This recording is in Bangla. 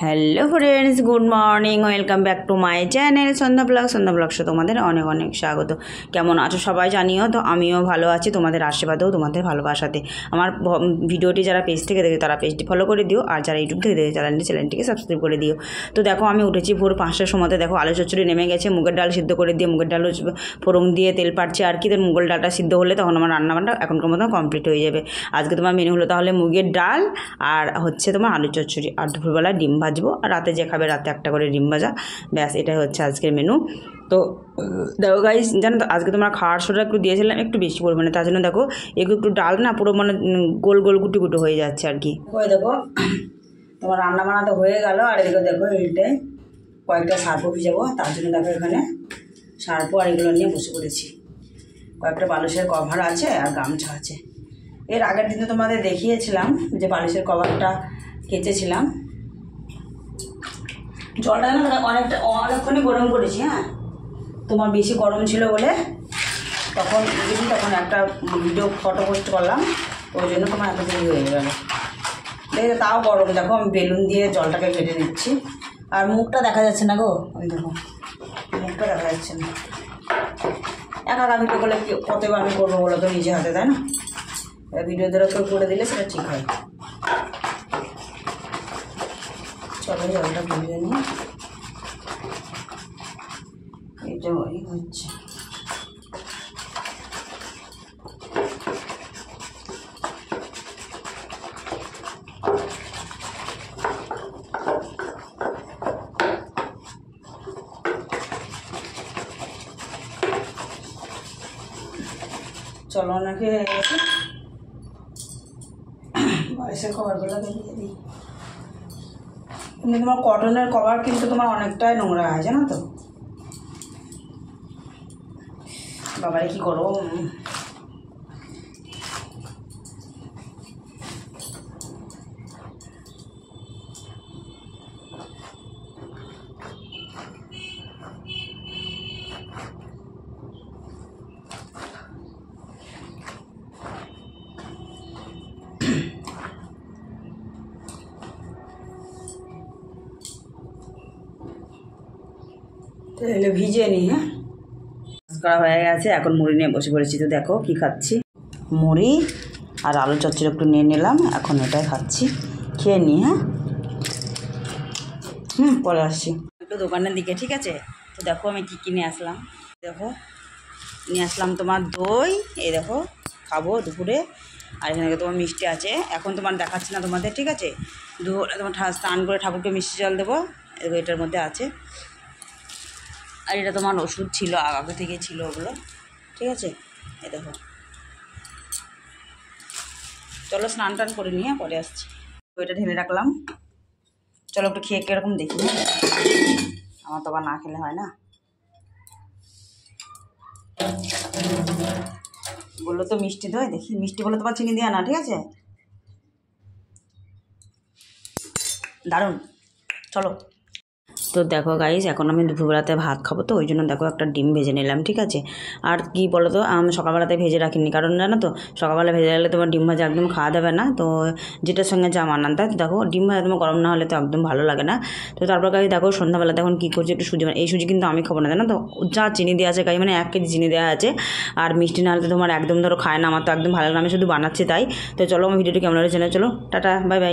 Hello friends, good morning, welcome back to my channel Sandhya ব্লগসে তোমাদের অনেক অনেক স্বাগত। কেমন আছো সবাই জানিও। তো আমিও ভালো আছি, তোমাদের আশীর্বাদেও তোমাদের ভালোবাসাতে। আমার ভিডিওটি যারা পেজ থেকে দেখে তারা পেজটি ফলো করে দিও, আর যারা ইউটিউব থেকে দেখে চ্যানেলটিকে সাবস্ক্রাইব করে দিও। তো দেখো আমি উঠেছি ভোর 5টার সময়তে। দেখো আলু চচ্চড়ি নেমে গেছে, মুগের ডাল সিদ্ধ করে দিয়ে মুগের ডাল ফোড়ন দিয়ে তেল পাড়ছে আর কি। মুগের ডালটা সিদ্ধ হলে তখন আমার রান্নাবান্না এখনকার মতো কমপ্লিট হয়ে যাবে। আজকে তোমার মেনু হলো তাহলে মুগের ডাল আর হচ্ছে তোমার আলু চচ্চড়ি, আর দুপুরবেলা ডিম ভাজবো, আর রাতে যে খাবে রাতে একটা করে ডিম ভাজা, ব্যাস এটাই হচ্ছে আজকের মেনু। তো দেখো গাইস, জানো তো আজকে তোমার খাওয়ার সোডা একটু দিয়েছিলাম একটু বেশি পরিমাণে, তার জন্য দেখো একটু ডাল না পুরো মানে গোল গোল গুটি গুটি হয়ে যাচ্ছে আর কি। ওই দেখো তোমার রান্না বান্না তো হয়ে গেল, আর এদিকে দেখো এইটাই কয়েকটা সার্ফও ভিজাবো, তার জন্য দেখো এখানে সার্ফও আর এগুলো নিয়ে বসে পড়েছি। কয়েকটা বালিশের কভার আছে আর গামছা আছে। এর আগের দিনে তোমাদের দেখিয়েছিলাম যে বালিশের কভারটা কেচেছিলাম। জলটা না অনেকক্ষণই গরম করেছি। হ্যাঁ, তোমার বেশি গরম ছিল বলে তখন একটা ভিডিও ফটো পোস্ট করলাম, ওই জন্য তোমার এত দেরি হয়ে গেল। দেখে তাও গরম। দেখো আমি বেলুন দিয়ে জলটাকে কেটে নিচ্ছি, আর মুখটা দেখা যাচ্ছে না গো। ওই দেখো মুখটা দেখা যাচ্ছে না। একা ভিডিও করলে কতবার আমি করবো বলো তো, নিজে হাতে, তাই না? ভিডিও দ্বারা কেউ করে দিলে সেটা ঠিক হয়। চলো জলটা ভিজিয়ে নিই। এটা ওই হচ্ছে চলো নাকি বালিশের কভারগুলো বেরিয়ে দিই। কিন্তু তোমার কটনের কভার কিন্তু তোমার অনেকটাই নোংরা হয়, জানো তো। বাবারে কি করো। তাহলে ভিজে নিই। হ্যাঁ, করা হয়ে গেছে, এখন মুড়ি নিয়ে বসে পড়েছি। তো দেখো কি খাচ্ছি, মুড়ি আর আলু চচ্চড়ি একটু নিয়ে নিলাম, এখন এটাই খাচ্ছি। খেয়ে নিই। হ্যাঁ, পরে আসছি একটু দোকানের দিকে, ঠিক আছে? তো দেখো আমি কী কিনে আসলাম। দেখো নিয়ে আসলাম তোমার দই, এই দেখো খাবো দুপুরে। আর এখানে তোমার মিষ্টি আছে, এখন তোমার দেখাচ্ছি না তোমাদের, ঠিক আছে? দুপুরে তোমার স্নান করে ঠাকুরকে মিষ্টি জল দেবো, এটার মধ্যে আছে। আর এটা তোমার ওষুধ ছিল, আগে থেকে ছিল ওগুলো, ঠিক আছে? এ দেখো। চলো স্নান টান করে নিয়ে পরে আসছি। ওইটা ঢেলে রাখলাম, চলো একটু খেয়ে কীরকম দেখি। আমার তো আবার না খেলে হয় না। বললো তো মিষ্টি দই, দেখি মিষ্টি বলে তোমার চিনি দেওয়া না, ঠিক আছে? দারুণ। চলো। তো দেখো গাইজ, এখন আমি দুপুরবেলাতে ভাত খাবো, তো ওই জন্য দেখো একটা ডিম ভেজে নিলাম, ঠিক আছে? আর কি বলো তো, আমি সকালবেলাতে ভেজে রাখিনি, কারণ জানো তো সকালবেলা ভেজে রাখলে তোমার ডিম ভাজা একদম খাওয়া যাবে না। তো যেটার সঙ্গে যা মানান, তাই দেখো ডিম ভাজা তোমার গরম না হলে তো একদম ভালো লাগে না। তো তারপর গাইজ দেখো সন্ধ্যাবেলাতে এখন কী করছি, একটু সুজি, এই সুজি কিন্তু আমি খাবো না, জানো তো। যা চিনি দেওয়া আছে গাই, মানে 1 কেজি চিনি দেওয়া আছে, আর মিষ্টি না হলে তোমার একদম ধরো খায় না, আমার তো একদম ভালো লাগে না, আমি শুধু বানাচ্ছি তাই। তো চলো আমার ভিডিওটি কেমন লাগে জানাই। চলো টাটা, বাই বাই।